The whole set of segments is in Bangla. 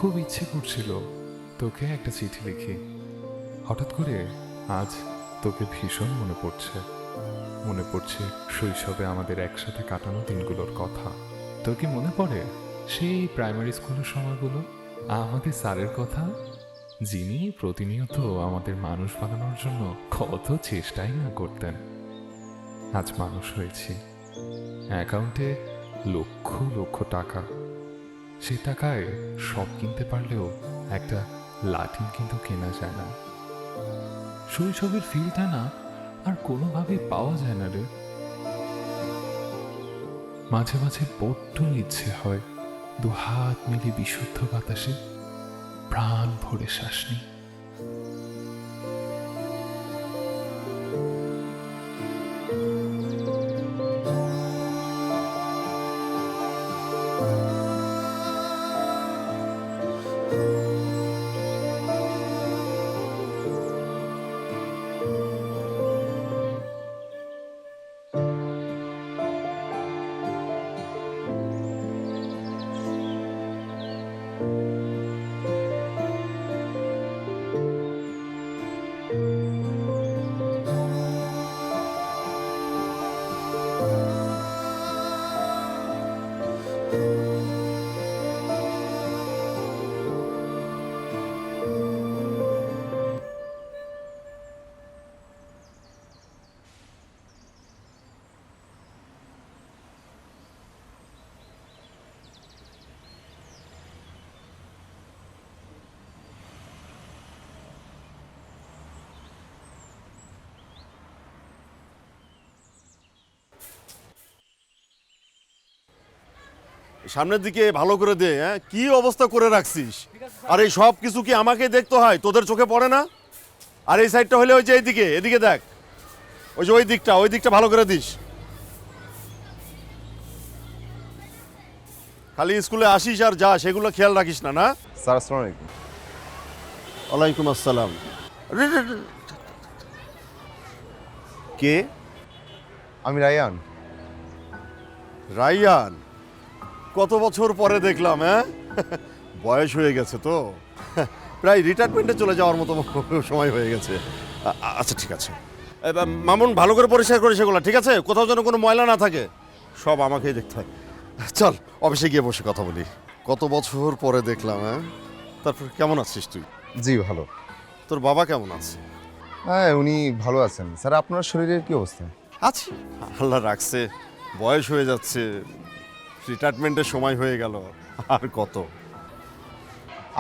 খুব ইচ্ছে করছিল তোকে একটা চিঠি লিখি। হঠাৎ করে আজ তোকে ভীষণ মনে পড়ছে। মনে পড়ছে শৈশবে আমাদের একসাথে কাটানো দিনগুলোর কথা। তোর কি মনে পড়ে সেই প্রাইমারি স্কুলের সময়গুলো, আমাদের স্যারের কথা, যিনি প্রতিনিয়ত আমাদের মানুষ বানানোর জন্য কত চেষ্টাই না করতেন। আজ মানুষ হয়েছি, অ্যাকাউন্টে লক্ষ লক্ষ টাকা। সে টাকায় সব কিনতে পারলেও একটা লাঠি কিন্তু কেনা যায় না। শৈশবের ফিলটা না আর কোনোভাবে পাওয়া যায় না রে। মাঝে মাঝে বড্ড ইচ্ছে হয় দু হাত মিলে বিশুদ্ধ বাতাসে প্রাণ ভরে শ্বাস নিই। সামনের দিকে ভালো করে দে। হ্যাঁ, কি অবস্থা করে রাখছিস? আর এই সব কিছু কি আমাকে দেখতে হয়? তোদের চোখে পড়ে না? আর এই সাইডটা হলে ওই যে এইদিকে, এদিকে দেখ, ওই যে ওই দিকটা ভালো করে দিস। খালি স্কুলে আসিস আর যা, সেগুলো খেয়াল রাখিস না। না, স্যার আসসালামু আলাইকুম। ওয়ালাইকুম আসসালাম। কে? আমি রায়ান। রাইয়ান? কত বছর পরে দেখলাম। হ্যাঁ, বয়স হয়ে গেছে তো, প্রায় রিটায়ারমেন্টে চলে যাওয়ার মতো সময় হয়ে গেছে। আচ্ছা ঠিক আছে, মামুন ভালো করে পরিষ্কার করে সেগুলো, ঠিক আছে? কোথাও যেন কোনো ময়লা না থাকে, সব আমাকেই দেখতে হয়। চল অফিসে গিয়ে বসে কথা বলি। কত বছর পরে দেখলাম। হ্যাঁ, তারপর কেমন আছিস তুই? জি ভালো। তোর বাবা কেমন আছে? হ্যাঁ উনি ভালো আছেন। স্যার আপনার শরীরের কি অবস্থা? আছি, আল্লাহ রাখছে। বয়স হয়ে যাচ্ছে, রিটায়ারমেন্টের সময় হয়ে গেল, আর কত।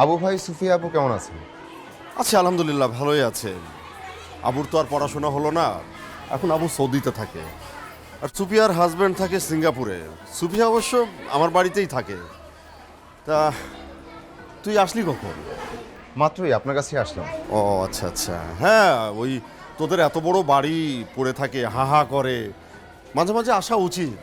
আবু ভাই সুফিয়া আপু কেমন আছেন? আচ্ছা আলহামদুলিল্লাহ ভালোই আছে। আবুর তো আর পড়াশোনা হলো না, এখন আবু সৌদিতে থাকে, আর সুফিয়ার হাজব্যান্ড থাকে সিঙ্গাপুরে। সুফিয়া অবশ্য আমার বাড়িতেই থাকে। তা তুই আসলি কখন? মাত্রই আপনার কাছে আসলাম। ও আচ্ছা আচ্ছা, হ্যাঁ ওই তোদের এত বড় বাড়ি পড়ে থাকে, হা হা করে, মাঝে মাঝে আসা উচিত।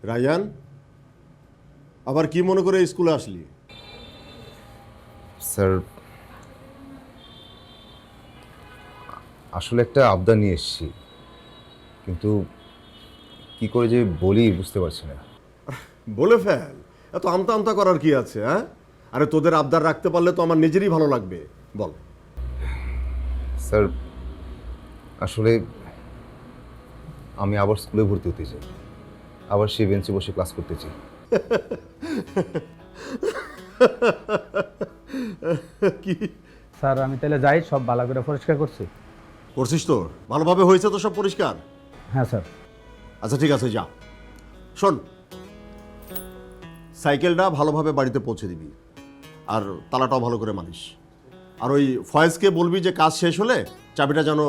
রায়ান, আবার কি মনে করে স্কুলে আসলি? স্যার আসলে একটা আবদার নিয়ে এসেছি, কিন্তু কি করে যে বলি বুঝতে পারছি না। বলে ফেল, এত আমতা আমতা করার কি আছে? হ্যাঁ, আরে তোদের আবদার রাখতে পারলে তো আমার নিজেরই ভালো লাগবে। বল। স্যার আসলে আমি আবার স্কুলে ভর্তি হতে চাই, আবার সেই বেঞ্চে বসে ক্লাস করতে চাই। কি স্যার আমি তাহলে যাই, সব ভালো করে পরিষ্কার করছি। করছিস? তো ভালোভাবে হয়েছে তো সব পরিষ্কার? হ্যাঁ স্যার। আচ্ছা ঠিক আছে, যা। শোন, সাইকেলটা ভালোভাবে বাড়িতে পৌঁছে দিবি, আর তালাটাও ভালো করে মারিস। আর ওই ফয়েজকে বলবি যে কাজ শেষ হলে চাবিটা যেন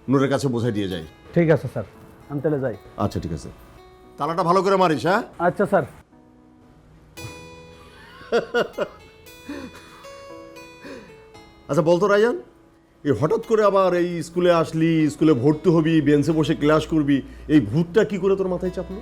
নূরের কাছে বোঝাই দিয়ে যায়। ঠিক আছে স্যার, আমি তাহলে যাই। আচ্ছা ঠিক আছে, তালাটা ভালো করে মারিস। হ্যাঁ আচ্ছা স্যার। আচ্ছা বলতো রায়ান, এই হঠাৎ করে আবার এই স্কুলে আসলি, স্কুলে ভর্তি হবি, বেঞ্চে বসে ক্লাস করবি, এই ভূতটা কি করে তোর মাথায় চাপলো?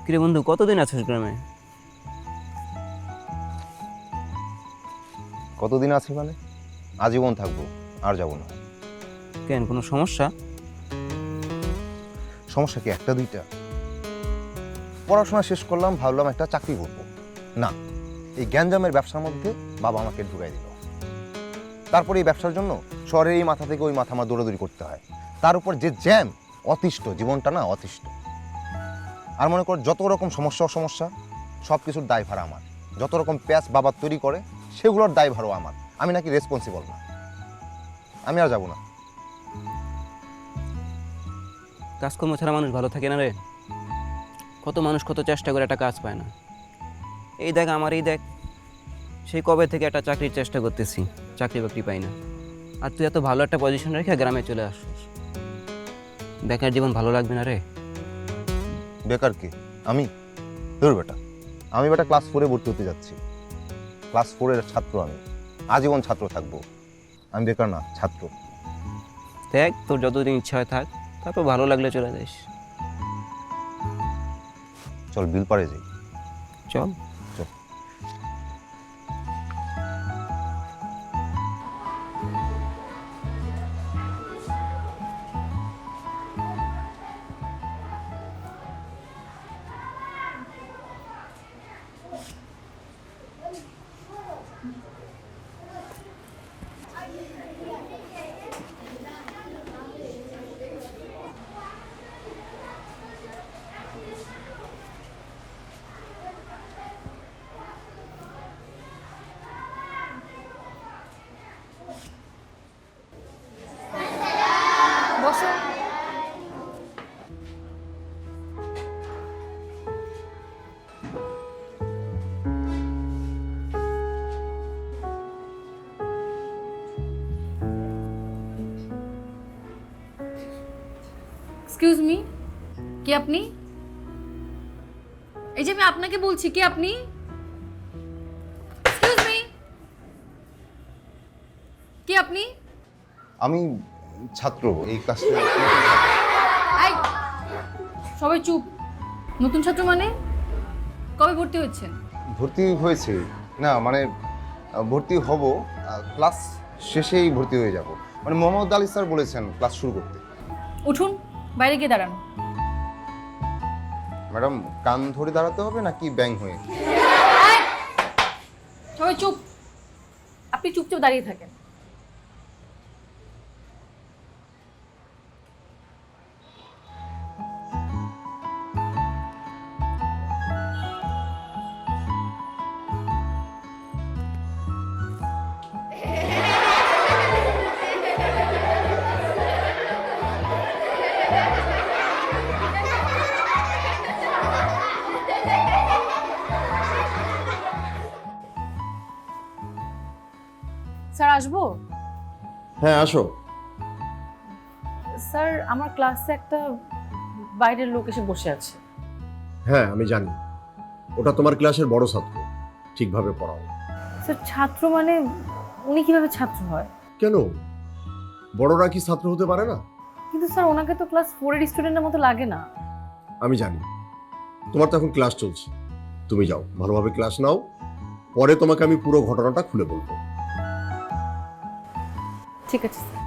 কিরে বন্ধু, কতদিন আছিস গ্রামে? কতদিন আছি মানে আজীবন থাকবো, আর যাব না। কেন, কোনো সমস্যা? সমস্যা কি একটা দুইটা? পড়াশোনা শেষ করলাম, ভাবলাম একটা চাকরি করবো, না, এই গ্যাঞ্জামের ব্যবসার মধ্যে বাবা আমাকে ঢুকাই দিল। তারপরে এই ব্যবসার জন্য শহরের এই মাথা থেকে ওই মাথা আমার দৌড়াদৌড়ি করতে হয়। তার উপর যে জ্যাম, অতিষ্ঠ জীবনটা, না অতিষ্ঠ। আর মনে কর যত রকম সমস্যা সব কিছুর দায়ভার আমার। যত রকম প্যাচ বাবা তৈরি করে সেগুলোর দায়ভারও আমার। আমি নাকি রেসপন্সিবল না। আমি আর যাব না। কাজকর্ম ছাড়া মানুষ ভালো থাকে না রে। কত মানুষ কত চেষ্টা করে একটা কাজ পায় না। এই দেখ আমার, এই দেখ, সেই কবে থেকে একটা চাকরির চেষ্টা করতেছি, চাকরি বাকরি পাই না। আর তুই এত ভালো একটা পজিশন রেখে গ্রামে চলে আসছিস। বেকার জীবন ভালো লাগবে না রে। বেকার কি? আমি ধর বেটা, আমি বেটা ক্লাস 4-এ ভর্তি হতে যাচ্ছি। ক্লাস 4-এর ছাত্র আমি, আজীবন ছাত্র থাকবো। আমি বেকার না, ছাত্র। দেখ, তোর যতদিন ইচ্ছা হয় থাক, তারপর ভালো লাগলে চলে যাস। চল বিল পাড়ে যাই। চল। চল। বসো। এক্সকিউজ মি, কে আপনি? এই যে আমি আপনাকে বলছি, কে আপনি? এক্সকিউজ মি, কে আপনি? আমি ছাত্র, এই ক্লাসে। আই, সবাই চুপ। নতুন ছাত্র মানে? কবে ভর্তি হচ্ছেন? ভর্তি হয়েছে না, মানে ভর্তি হব, ক্লাস শেষেই ভর্তি হয়ে যাব। মানে মোহাম্মদ আলী স্যার বলেছেন ক্লাস শুরু করতে। উঠুন, বাইরে গিয়ে দাঁড়ান। ম্যাডাম, কান ধরে দাঁড়াতে হবে নাকি ব্যাং হয়ে? আই, সবাই চুপ। আপনি চুপচাপ দাঁড়িয়ে থাকেন। স্যার আসবো? হ্যাঁ আসো। স্যার, আমার ক্লাসে একটা বাইরের লোক এসে বসে আছে। হ্যাঁ আমি জানি, ওটা তোমার ক্লাসের বড় ছাত্র, ঠিকভাবে পড়াও। স্যার, ছাত্র মানে উনি কিভাবে ছাত্র হয়? কেন, বড়রা কি ছাত্র হতে পারে না? কিন্তু স্যার, ওনাকে তো ক্লাস 4-এর স্টুডেন্টের মতো লাগে না। আমি জানি, তোমার তো এখন ক্লাস চলছে, তুমি যাও ভালোভাবে ক্লাস নাও, পরে তোমাকে আমি পুরো ঘটনাটা খুলে বলবো। ঠিক আছে স্যার।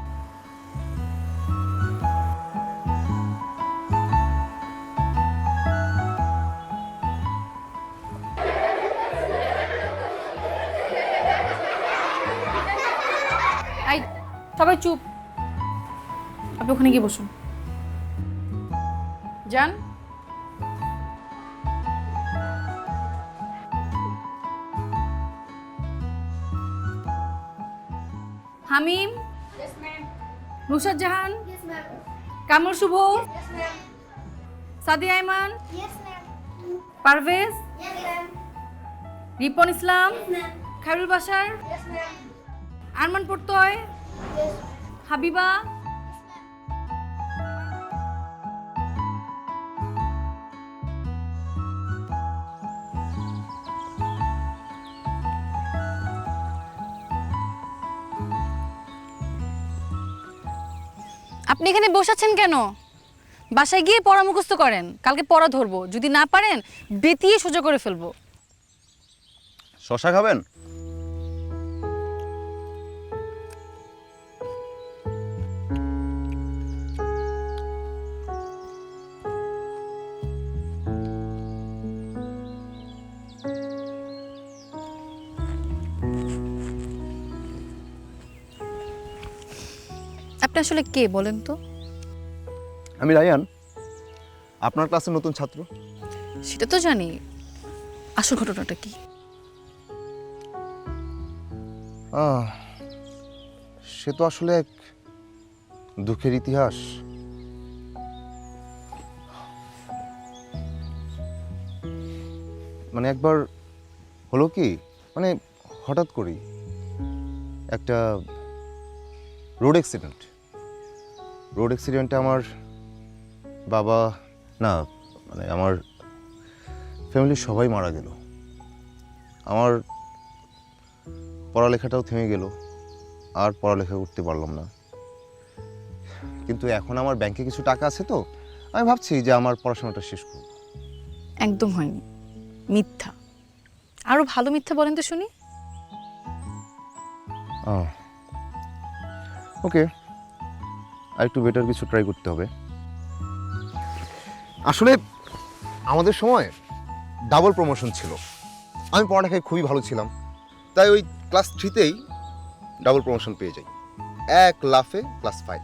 এই সবাই চুপ, আপনি ওখানে গিয়ে বসুন। যান। হামিম, নুসরাত জাহান, কামর শুভ, সাদিয়া আইমান, পারভেজ, রিপন ইসলাম, খায়রুল বাশার, আরমান প্রত্যয়, হাবিবা, আপনি এখানে বসেছেন কেন? বাসায় গিয়ে পড়া মুখস্থ করেন, কালকে পড়া ধরবো, যদি না পারেন বেতিয়ে সোজা করে ফেলবো। শশা খাবেন? আপনি আসলে কে বলেন তো? আমি রায়ান, আপনার ক্লাসের নতুন ছাত্র। সেটা তো জানি, আসল ঘটনাটা কি? সে তো আসলে এক দুঃখের ইতিহাস। মানে একবার হলো কি, মানে হঠাৎ করেই একটা রোড অ্যাক্সিডেন্টে আমার বাবা, না মানে আমার ফ্যামিলির সবাই মারা গেল। আমার পড়ালেখাটাও থেমে গেল, আর পড়ালেখা করতে পারলাম না। কিন্তু এখন আমার ব্যাংকে কিছু টাকা আছে, তো আমি ভাবছি যে আমার পড়াশোনাটা শেষ করব। একদম হয়নি, মিথ্যা। আরো ভালো মিথ্যা বলেন তো শুনি। ওকে, আর একটু বেটার কিছু ট্রাই করতে হবে। আসলে আমাদের সময় ডাবল প্রমোশন ছিল। আমি পড়ালেখায় খুবই ভালো ছিলাম, তাই ওই ক্লাস 3তেই ডাবল প্রমোশন পেয়ে যাই, এক লাফে ক্লাস 5।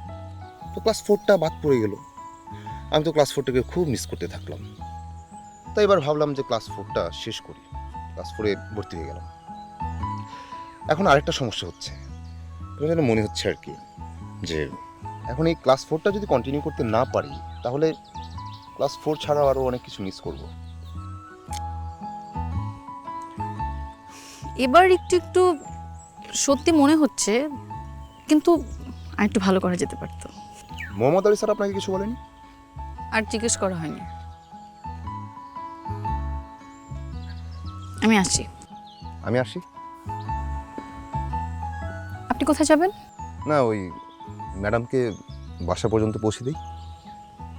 তো ক্লাস 4টা বাদ পড়ে গেল। আমি তো ক্লাস 4টাকে খুব মিস করতে থাকলাম। তাই এবার ভাবলাম যে ক্লাস 4টা শেষ করি, ক্লাস 4-এ ভর্তি হয়ে গেলাম। এখন আরেকটা সমস্যা হচ্ছে, যেন মনে হচ্ছে আর কি, যে এখন এই ক্লাস 4টা যদি কন্টিনিউ করতে না পারি, তাহলে ক্লাস 4 ছাড়াও আরও অনেক কিছু মিস করব। এবার একটু একটু সত্যি মনে হচ্ছে, কিন্তু আর একটু ভালো করা যেতে পারতো। মোহাম্মদ আলী স্যার আপনাকে কিছু বলেনি? আর জিজ্ঞেস করা হয়নি। আমি আসছি। আমি আসি। আপনি কোথায় যাবেন? না, ওই ম্যাডামকে বাসা পর্যন্ত পৌঁছে দিই।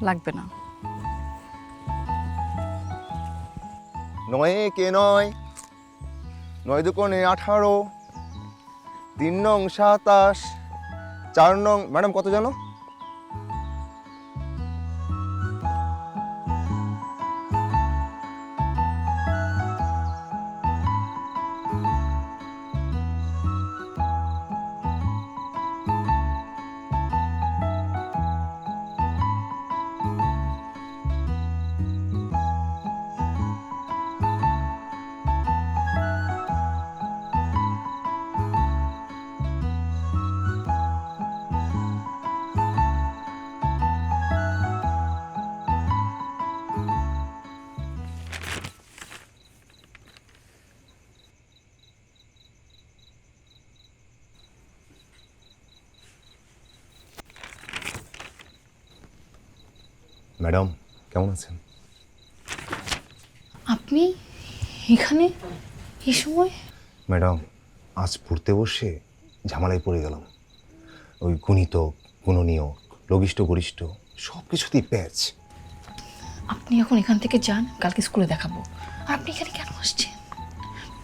লাগবে না। 9 কে 9, 9 দুকোণে 18, 3 নং 27, 4 নং, ম্যাডাম কত জানো? ম্যাডাম কেমন আছেন? আপনি এখানে এই সময়? ম্যাডাম, আজ পড়তে বসে ঝামেলায় পড়ে গেলাম। ওই গুণিত, গুণনীয়, লঘিষ্ঠ, গরিষ্ঠ সব কিছুতেই প্যাচ। আপনি এখন এখান থেকে যান, কালকে স্কুলে দেখাবো। আর আপনি এখানে কেন আসছেন?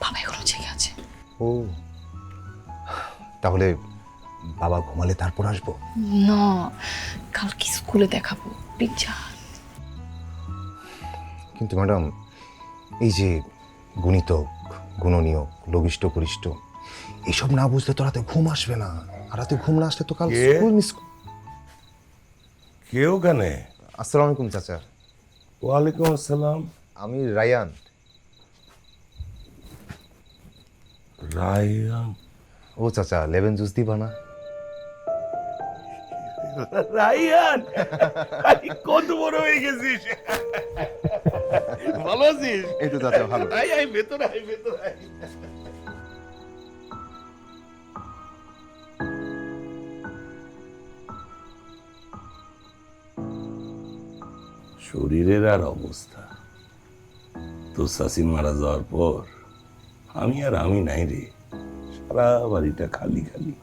বাবা এখনো জেগে আছে। ও, তাহলে বাবা ঘুমালে তারপর আসবো? না, কালকে স্কুলে দেখাবো পিজ্জা। কিন্তু ম্যাডাম, এই যে গণিতক, গুণনীয়ক, লঘিষ্ঠ করিষ্ঠ, এইসব না বুঝলে তো রাতে ঘুম আসবে না। আর রাতে ঘুম না আসলে তো কাল কে? School miss. কেউ কানে? আসসালামু আলাইকুম চাচা, ওয়ালাইকুম আসসালাম। আমি রায়ান। রায়ান? ও চাচা, লেমন জুস দিবা না? রায়ান, কত বড় হয়ে গেছিস! ভালো আছিস? এই তো চাচা ভালো। আয় আয়, ভেতরে আয়, ভেতরে আয়। শরীরের আর অবস্থা, তোর শাশি মারা যাওয়ার পর আমি নাই রে। সারা বাড়িটা খালি খালি।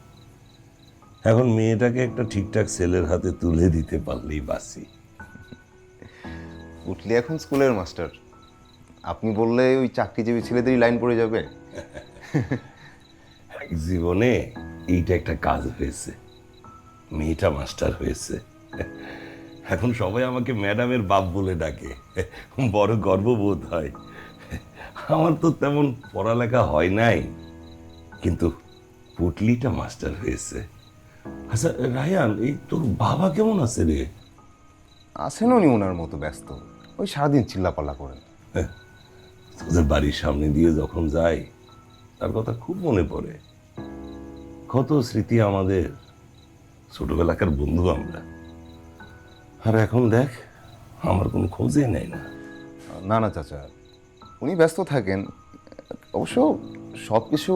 এখন মেয়েটাকে একটা ঠিকঠাক ছেলের হাতে তুলে দিতে পারলেই বাঁচি। উঠলি এখন স্কুলের মাস্টার, আপনি বললে ওই চাকরিজীবী ছেলেদেরই লাইন পড়ে যাবে। এক জীবনে এইটা একটা কাজ হয়েছে, মেয়েটা মাস্টার হয়েছে। এখন সবাই আমাকে ম্যাডামের বাপ বলে ডাকে, বড় গর্ববোধ হয়। আমার তো তেমন পড়ালেখা হয় নাই, কিন্তু পুটলিটা মাস্টার হয়েছে। আচ্ছা রায়ান, এই তোর বাবা কেমন আছে রে? আছেন উনি ওনার মতো ব্যস্ত, ওই সারাদিন চিল্লাপাল্লা করেন। তোদের বাড়ির সামনে দিয়ে যখন যাই, তার কথা খুব মনে পড়ে। কত স্মৃতি আমাদের, ছোটবেলাকার বন্ধু আমরা। আর এখন দেখ, আমার কোনো খোঁজই নেই না। না না চাচা, উনি ব্যস্ত থাকেন, অবশ্য সব কিছু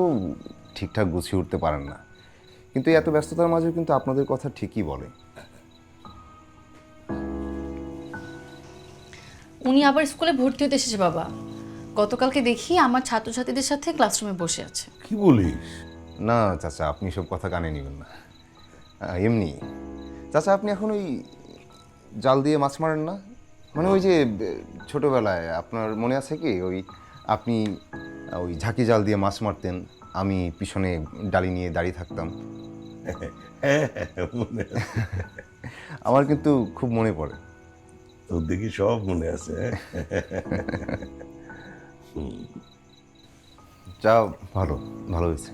ঠিকঠাক গুছিয়ে উঠতে পারেন না, কিন্তু এত ব্যস্ততার মাঝেও কিন্তু আপনাদের কথা ঠিকই বলে। উনি আবার স্কুলে ভর্তি হতে এসেছে বাবা। গতকালকে দেখি আমার ছাত্রছাত্রীদের সাথে ক্লাসরুমে বসে আছে। কি বলিস? না চাচা, আপনি সব কথা কানে নেবেন না। এমনি চাচা, আপনি এখন ওই জাল দিয়ে মাছ মারেন না? মানে ওই যে ছোটবেলায় আপনার মনে আছে কি, ওই আপনি ওই ঝাঁকি জাল দিয়ে মাছ মারতেন, আমি পিছনে ডালি নিয়ে দাঁড়িয়ে থাকতাম। মনে আছে। আমার কিন্তু খুব মনে পড়ে। তোর দেখি সব মনে আছে। যা ভালো, ভালো হয়েছে।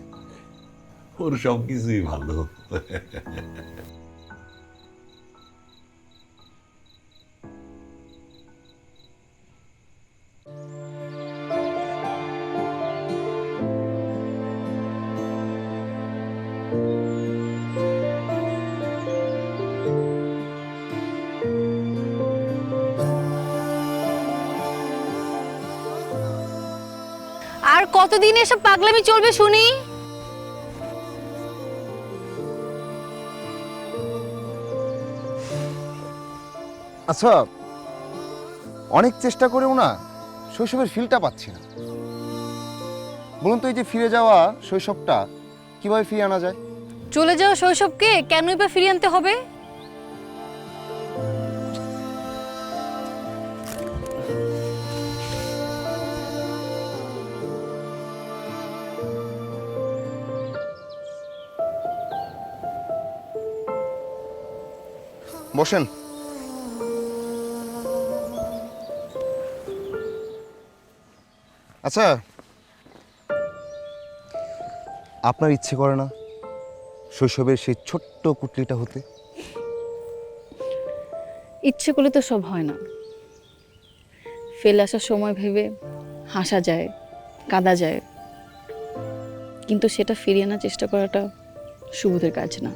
ওর সব কিছুই ভালো। আর কতদিন এসব পাগলামি চলবে শুনি? আচ্ছা, অনেক চেষ্টা করেও না শৈশবের ফিলটা পাচ্ছি না। বলুন তো, এই যে ফিরে যাওয়া শৈশবটা কিভাবে ফিরিয়ে আনা যায়? চলে যাওয়া শৈশবকে কেনই বা ফিরিয়ে আনতে হবে? বসেন। আচ্ছা, আপনার ইচ্ছে করে না শৈশবের সেই ছোট্ট পুটলিটা হতে? ইচ্ছে করলে তো সব হয় না। ফেলে আসার সময় ভেবে হাসা যায়, কাঁদা যায়, কিন্তু সেটা ফিরিয়ে আনার চেষ্টা করাটা সুবোধের কাজ না।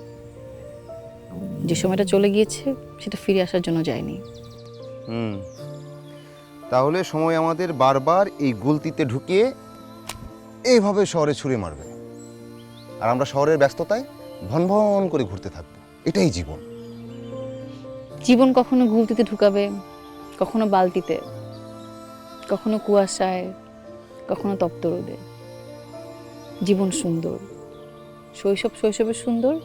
যে সময়টা চলে গিয়েছে সেটা ফিরে আসার জন্য যায়নি। তাহলে সময় আমাদের বারবার এই গলতিতে ঢুকিয়ে এইভাবে শহরে ছুঁড়ে মারবে, আর আমরা শহরের ব্যস্ততায় ভন ভন করে ঘুরতে থাকবো। এটাই জীবন। জীবন কখনো গুলতিতে ঢুকাবে, কখনো বালতিতে, কখনো কুয়াশায়, কখনো তপ্ত রোদে। জীবন সুন্দর, শৈশব শৈশবে সুন্দর,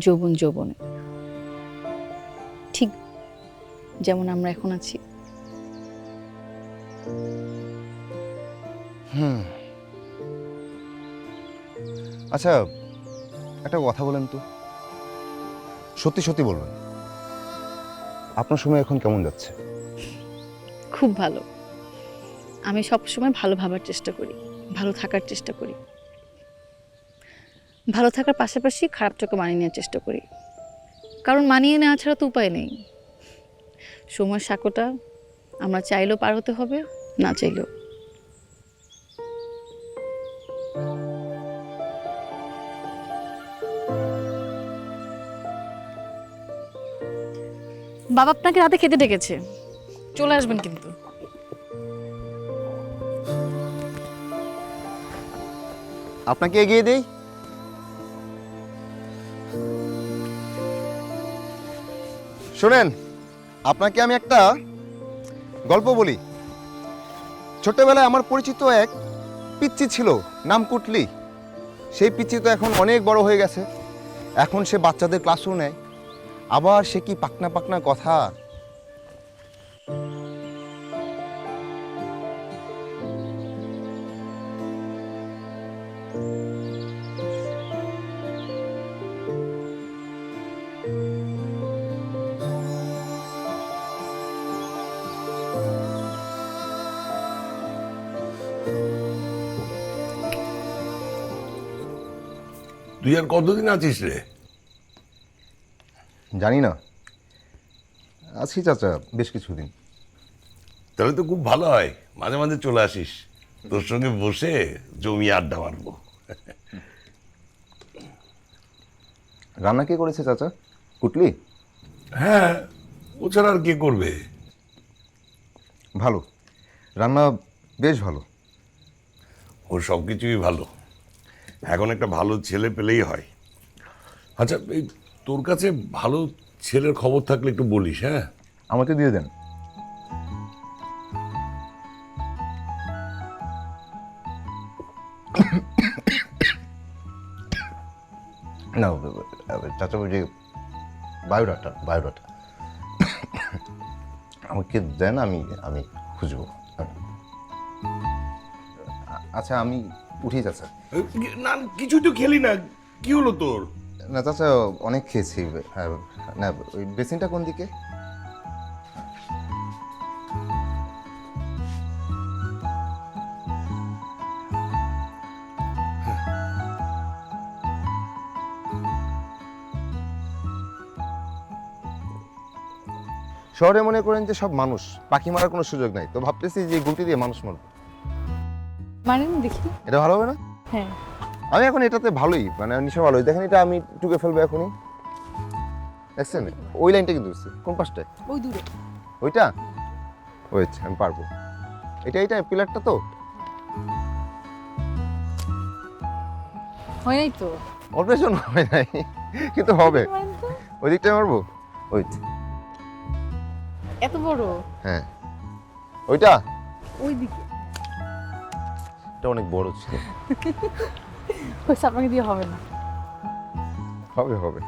যৌবন যৌবনে, ঠিক যেমন আমরা এখন আছি। আচ্ছা, একটা কথা বলেন তো, সত্যি সত্যি বলবেন, আপনার সময় এখন কেমন যাচ্ছে? খুব ভালো। আমি সবসময় ভালো ভাবার চেষ্টা করি, ভালো থাকার চেষ্টা করি, ভালো থাকার পাশাপাশি খারাপটাকে মানিয়ে নেওয়ার চেষ্টা করি, কারণ মানিয়ে নেওয়া ছাড়া তো উপায় নেই। সময়ের সাঁকোটা আমরা চাইলেও পার হতে হবে, না চাইলেও। বাবা আপনাকে রাতে খেতে ডেকেছে, চলে আসবেন কিন্তু। আপনাকে এগিয়ে দেই। শোনেন, আপনাকে আমি একটা গল্প বলি। ছোটবেলায় আমার পরিচিত এক পিচ্চি ছিল, নাম কুটলি। সেই পিচ্চি তো এখন অনেক বড় হয়ে গেছে, এখন সে বাচ্চাদের ক্লাসও নেয়। আবার সে কি পাকনা পাকনা কথা। তুই আর কতদিন আছিস রে? জানি না, আছি চাচা বেশ কিছুদিন। তাহলে তো খুব ভালো হয়, মাঝে মাঝে চলে আসিস, তোর সঙ্গে বসে জমি আড্ডা মারবো। রান্না কে করেছে চাচা? কুটলি? হ্যাঁ, ও ছাড়া আর কে করবে? ভালো রান্না, বেশ ভালো। ওর সব কিছুই ভালো, এখন একটা ভালো ছেলে পেলেই হয়। আচ্ছা, এই তোর কাছে ভালো ছেলের খবর থাকলে একটু বলিস। হ্যাঁ, আমাকে দিয়ে দেন। না চাচা, ওই যে বায়োডাটা আমাকে দেন, আমি খুঁজবো। আচ্ছা, আমি উঠি চাচা। না কিছুই তো খেলি না, কি হলো তোর? না চাচা, অনেক খেয়েছি। না, ওই বেসিনটা কোন দিকে? শহরে মনে করেন যে সব মানুষ, পাখি মারার কোনো সুযোগ নাই, তো ভাবতেছি যে গুটি দিয়ে মানুষ মারবো। মানেন দেখি। এটা ভালো হবে না? হ্যাঁ, আমি এখন এটাতে ভালোই, মানে নিশা ভালোই। দেখেন, এটা আমি টুকে ফেলবো এখনই। দেখছেন ওই লাইনটা কিন্তু কোন পাশটায়? ওই দূরে। ওইটা? ওয়েট, আমি পারবো। এটা পিলারটা তো হয় নাই তো। অপারেশন হয় নাই, কিন্তু হবে। ওই দিকটায় মারবো। ওয়েট, এত বড়? হ্যাঁ ওইটা। ওই দিকে। এটা অনেক বড় ছিল। ওই আপনাকে দিয়ে হবে না। হবে।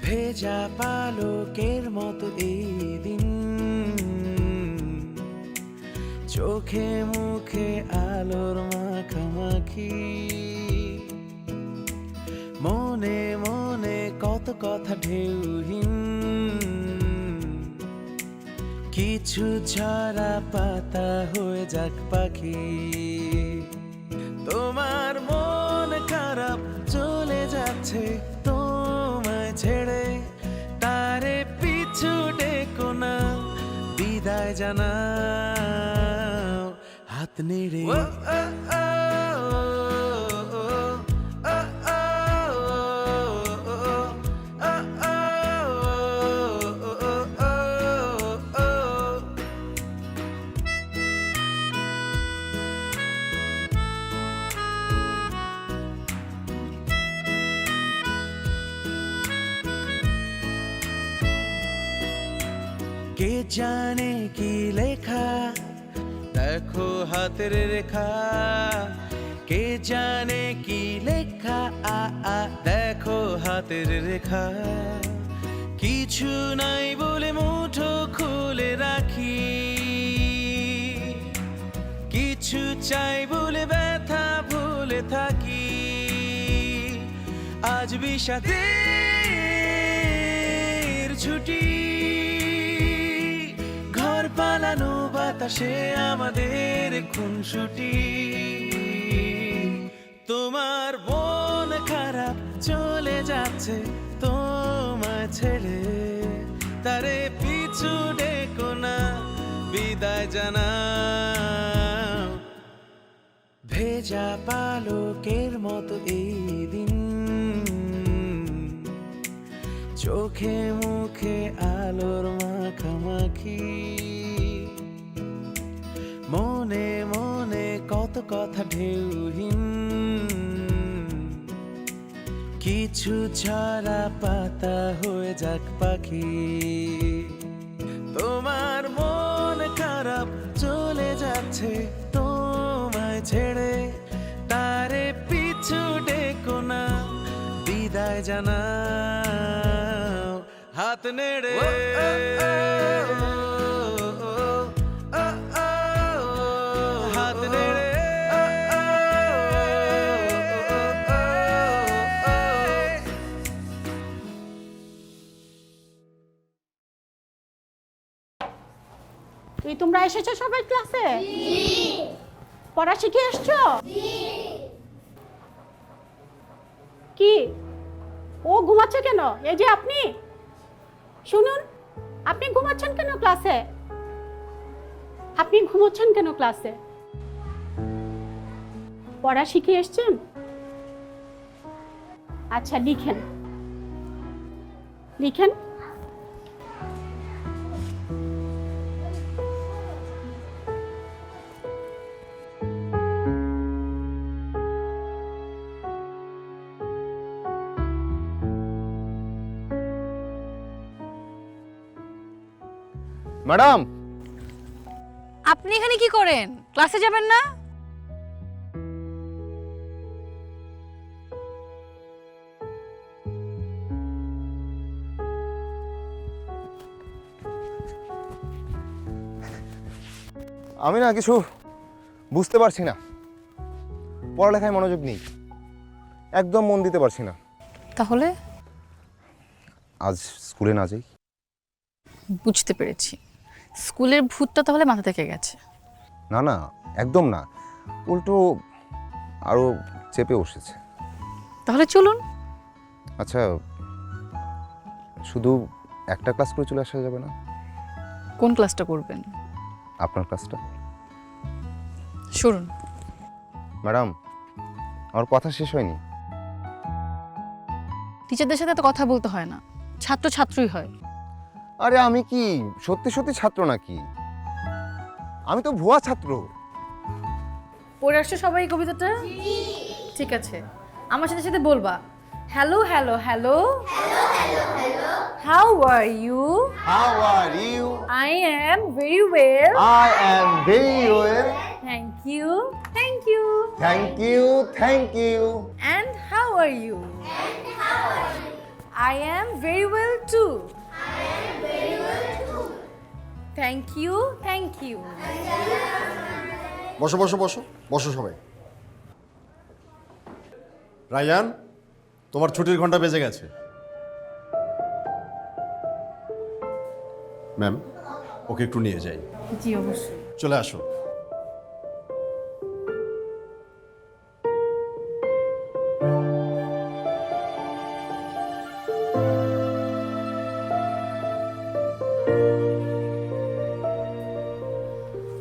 ভেজা পালকের মতো এই দিন, চোখে মুখে আলোর মাখামাখি, মনে মনে কত কথা ঢেউহীন, কিছু ঝরা পাতা হয়ে যাক পাখি। তোমার মন খারাপ চলে যাচ্ছে তোমায় ছেড়ে, তারে পিছু ডেকো না, বিদায় জানাও হাত নেড়ে। কে জানে কি লেখা, দেখো হাতের রেখা, কে জানে কি লেখা দেখো হাতের রেখা কিছু নাই বলে মুঠো খুলে রাখি কিছু চাই বলে ব্যথা ভুলে থাকি আজ বিষাদের ছুটি ঘর পালানো বাতাসে আমাদের খুনসুটি তোমার মন খারাপ চলে যাচ্ছে তোমায় ছেড়ে তারে পিছু ডেকো না বিদায় জানাও ভেজা পালকের মতো এই দিন চোখে মুখে আলোর মাখামাখি মনে মনে কত কথা ঢেউহীন কিছু ছড়া পাতা হয়ে যাক পাখি তোমার মন খারাপ চলে যাচ্ছে তোমায় ছেড়ে তারে পিছু ডেকো না বিদায় জানাও হাত নেড়ে হাত নেড়ে তোমরা এসেছো সবাই ক্লাসে? পড়া শিখে এসছো? কি ও ঘুমাচ্ছে কেন? এই যে আপনি শুনুন, আপনি ঘুমাচ্ছেন কেন ক্লাসে? আপনি ঘুমাচ্ছেন কেন ক্লাসে? পড়া শিখে এসছেন? আচ্ছা লিখেন লিখেন। ম্যাডাম, আপনি এখানে কি করেন? ক্লাসে যাবেন না? আমি না কিছু বুঝতে পারছি না, পড়ালেখায় মনোযোগ নেই, একদম মন দিতে পারছি না। তাহলে আজ স্কুলে না যাই? বুঝতে পেরেছি, স্কুলের ভূতটা তাহলে মাথা থেকে গেছে। না না, একদম না, উল্টো আরো চেপে বসেছে। তাহলে চলুন। আচ্ছা, শুধু একটা ক্লাস করে চলে আসা যাবে না? কোন ক্লাসটা করবেন? আপনার ক্লাসটা। শুনুন ম্যাডাম, আমার কথা শেষ হয়নি। টিচারদের সাথে এত কথা বলতে হয় না, ছাত্র ছাত্রই হয়। আরে আমি কি সত্যি সত্যি ছাত্র নাকি? আমি তো ভুয়া ছাত্র। পড়ে আসছো সবাই কবিতাটা? ঠিক আছে, আমার সাথে সাথে বলবা। Hello hello hello how are you? How are you? I am very well. I am very well. Thank you. Thank you. Thank you, thank you. And how are you? I am very well too. Thank you. Thank you. বসো বসো বসো বসো সবাই। রায়ান, তোমার ছুটির ঘন্টা বেজে গেছে। ম্যাম, ওকে একটু নিয়ে যাই। জি অবশ্যই। চলে আসো।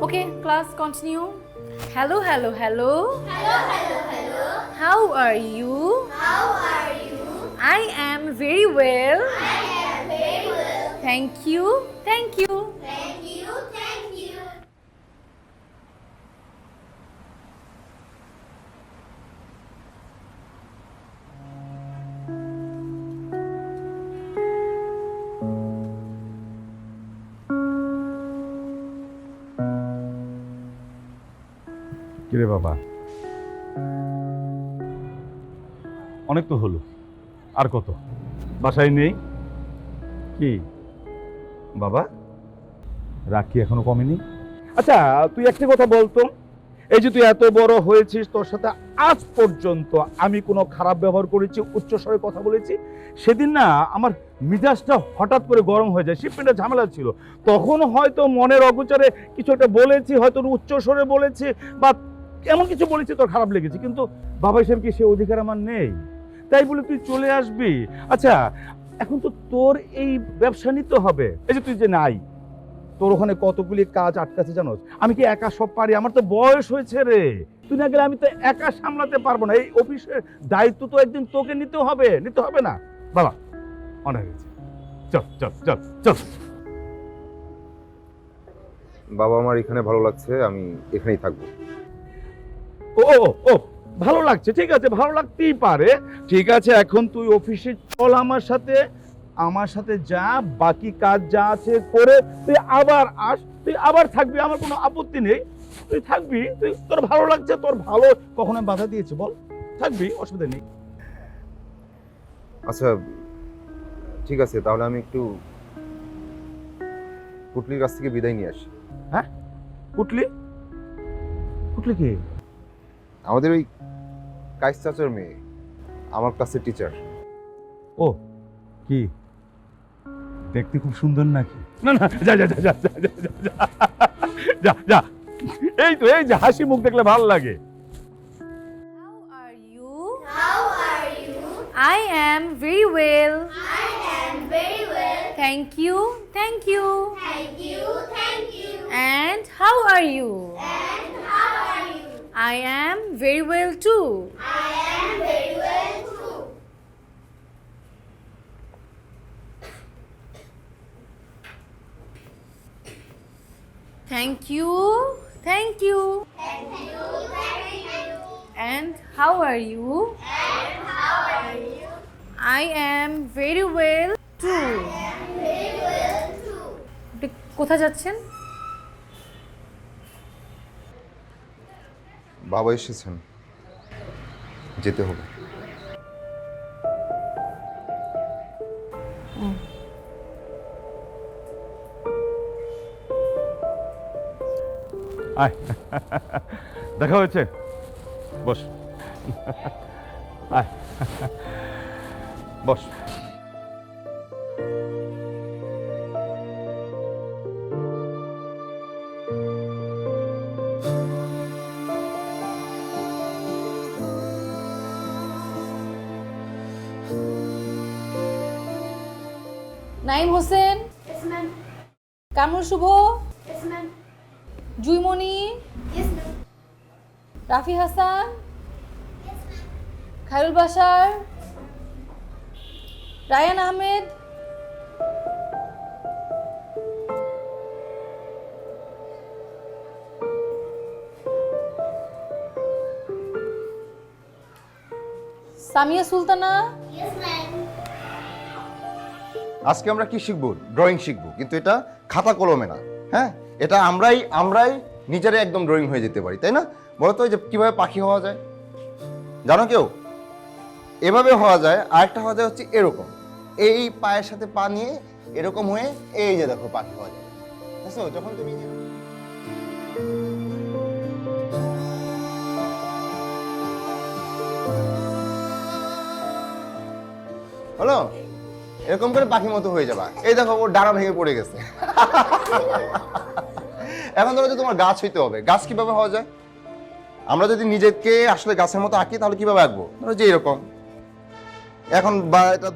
Okay, class continue. Hello, hello, hello. Hello, hello, hello. How are you? How are you? I am very well. I am very well. Thank you. Thank you. Thank you. Thank you. কিরে বাবা, অনেক তো হলো, আর কত? বাসায় নেই কি বাবা? রাগ কি এখনো কমেনি? আচ্ছা তুই একটা কথা বলতো, এই যে তুই এত বড় হয়েছিস, তোর সাথে আজ পর্যন্ত আমি কোনো খারাপ ব্যবহার করেছি, উচ্চস্বরে কথা বলেছি? সেদিন না আমার মিজাজটা হঠাৎ করে গরম হয়ে যায়, শিপমেন্টের ঝামেলা ছিল, তখন হয়তো মনের অগোচরে কিছু একটা বলেছি, হয়তো উচ্চস্বরে বলেছি বা এমন কিছু বলেছি তোর খারাপ লেগেছে, কিন্তু বাবা হিসেবে কি সে অধিকার আমার নেই? তাই বলে তুই চলে আসবি? আচ্ছা এখন তো তোর এই ব্যবসা নিতে হবে, এই যে তুই যে নাই, তোর ওখানে কতগুলি কাজ আটকাছে জানোস? আমি কি একা সব পারি? আমার তো বয়স হয়েছে রে, তুই না গেলে আমি তো একা সামলাতে পারবো না। এই অফিসের দায়িত্ব তো একদিন তোকে নিতে হবে না? বাবা অনেক হয়েছে, চল চল চল চল। বাবা আমার এখানে ভালো লাগছে, আমি এখানেই থাকবো। ও ও ও ভালো লাগছে, ঠিক আছে, ভালো লাগতেই পারে, ঠিক আছে। এখন তুই অফিসে চল আমার সাথে যা, বাকি কাজ যা আছে করে তুই আবার আস, তুই আবার থাকবি, আমার কোনো আপত্তি নেই, তুই থাকবি, তুই তোর ভালো লাগছে, তোর ভালো কখনো আমি বাধা দিয়েছি বল? থাকবি, অসুবিধা নেই। আচ্ছা ঠিক আছে, তাহলে আমি একটু পুটলির কাছ থেকে বিদায় নিয়ে আসি। হ্যাঁ, পুটলি? পুটলি কি? আমাদের ওই কাইস চাচার মেয়ে, আমার ক্লাসের টিচার। ও কি দেখতে খুব সুন্দর নাকি? না না, যা যা যা যা যা যা যা যা যা, এই তো, এই যে হাসি মুখ দেখলে ভালো লাগে। How are you? How are you? I am very well. I am very well. Thank you. Thank you. Thank you. Thank you. And how are you? And how are you? I am very well too. I am very well too. Thank you. Thank you. Thank you. Thank you. And how are you? And how are you? I am very well too. I am very well too. কোথায় যাচ্ছেন? বাবা এসেছেন, যেতে হবে। আয়, দেখা হয়েছে, বস, আয়, বস। নাইম হোসেন, কামরুল শুভ, জুইমণি, রাফি হাসান, খায়রুল বাশার, রায়ান আহমেদ, সামিয়া সুলতানা। আজকে আমরা কি শিখবো? ড্রয়িং শিখবো, কিন্তু এটা খাতা কলমে না। হ্যাঁ, এটা আমরাই নিজেরাই একদম ড্রয়িং হয়ে যেতে পারি, তাই না? বলো তো, যে কিভাবে পাখি হওয়া যায় জানো কেউ? এভাবে হওয়া যায়, আরেকটা হওয়া যায় হচ্ছে এরকম, এই পায়ের সাথে পা নিয়ে এরকম হয়ে এই যে দেখো পাখি হওয়া যায়। বুঝছো? যখন তুমি হলো এরকম করে পাখির মতো হয়ে যাবা। এই দেখো ওর ডানা ভেঙে পড়ে গেছে। এখন ধরো যে তোমার গাছ হইতে হবে, গাছ কিভাবে হওয়া যায়? আমরা যদি নিজেকে আসলে গাছের মতো আঁকি তাহলে কিভাবে আঁকবো? ধরো যে এরকম, এখন বা এটা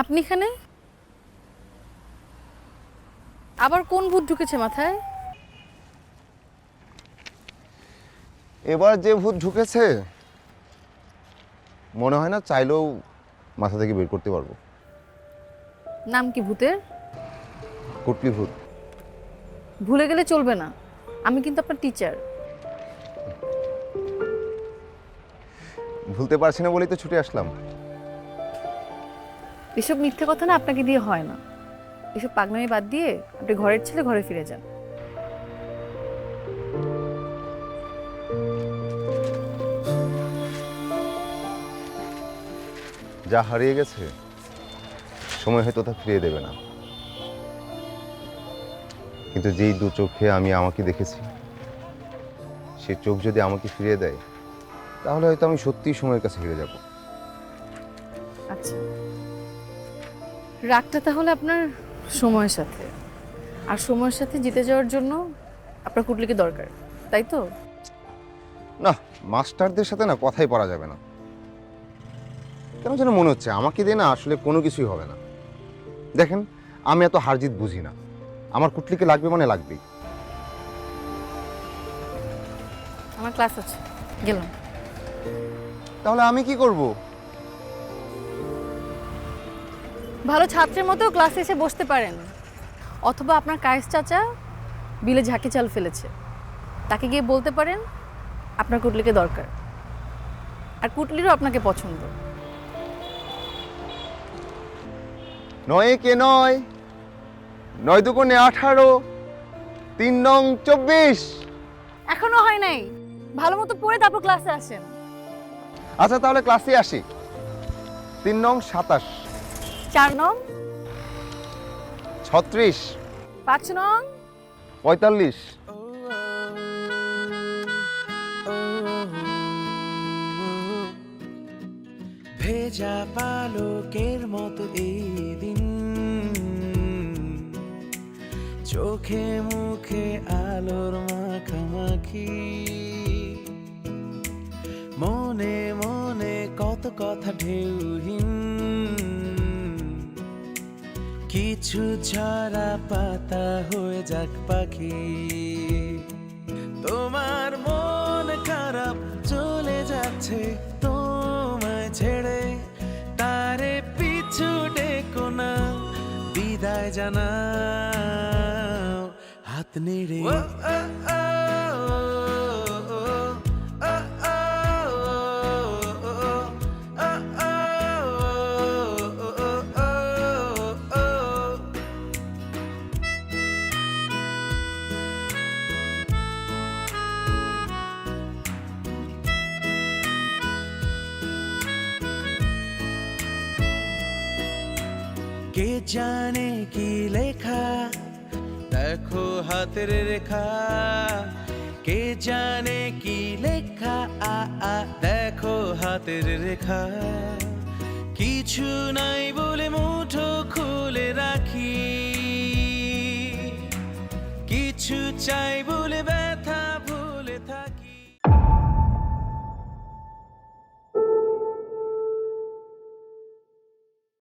আপনি এখানে? আবার কোন ভূত ঢুকেছে মাথায়? এবার যে ভূত ঢুকেছে মনে হয় না চাইলেও মাথা থেকে বের করতে পারবো। নাম কি ভূতের? কুটলি ভূত। ভুলে গেলে চলবে না, আমি কিন্তু আপনার টিচার। ভুলতে পারছি না বলেই তো ছুটে আসলাম। এসব মিথ্যে কথা না আপনাকে দিয়ে হয় না। এসব পাগনামি বাদ দিয়ে আপনি ঘরের ছেলে ঘরে ফিরে যান। যা হারিয়ে গেছে সময় হয়তো তা ফিরিয়ে দেবে না, কিন্তু যেই দু চোখে আমি আমাকে দেখেছি সেই চোখ যদি আমাকে ফিরিয়ে দেয় তাহলে হয়তো আমি সত্যিই সময়ের কাছে ফিরে যাব। আচ্ছা, রাগটা তাহলে আপনার সময়ের সাথে, আর সময়ের সাথে জিতে যাওয়ার জন্য আপনার কুটলিকে দরকার, তাই তো? না, মাস্টারদের সাথে না কথাই পড়া যাবে না। কেন যেন মনে হচ্ছে আমাকে দিয়ে না আসলে কোনো কিছুই হবে না। দেখেন, আমি এত হার জিত বুঝি না, আমার কুটলিকে লাগবে মানে লাগবেই। আমার ক্লাস আছে, গেলাম। তাহলে আমি কি করব? ভালো ছাত্রের মতো ক্লাসে এসে বসতে পারেন, অথবা আপনার কায়েস চাচা বিলে ঝাঁকি চাল ফেলেছে, তাকে গিয়ে বলতে পারেন আপনার কুটলিকে দরকার, আর কুটলিরও আপনাকে পছন্দ। নয় কে নয়, 9 দুগুণে 18, 3 নং 24। এখনো হয় নাই, ভালো মতো পড়ে তারপর ক্লাসে আসেন। আচ্ছা তাহলে ক্লাসে আসি। 3 নং 27, 4 নং 36, 5 নং 45। ভেজা পালকের মতো এই দিন, চোখে মুখে আলোর মাখামাখি, মনে মনে কত কথা ঢেউহীন, কিছু ঝরা পাতা হয়ে যাক পাখি। তোমার মন খারাপ চলে যাচ্ছে তোমায় ছেড়ে, তারে পিছু ডেকো না, বিদায় জানাও হাত নেড়ে। কে জানে কি লেখা, দেখো হাতের রেখা, কে জানে কি লেখা, দেখো হাতের রেখা, কিছু নাই বলে মুঠো খুলে রাখি, কিছু চাইবো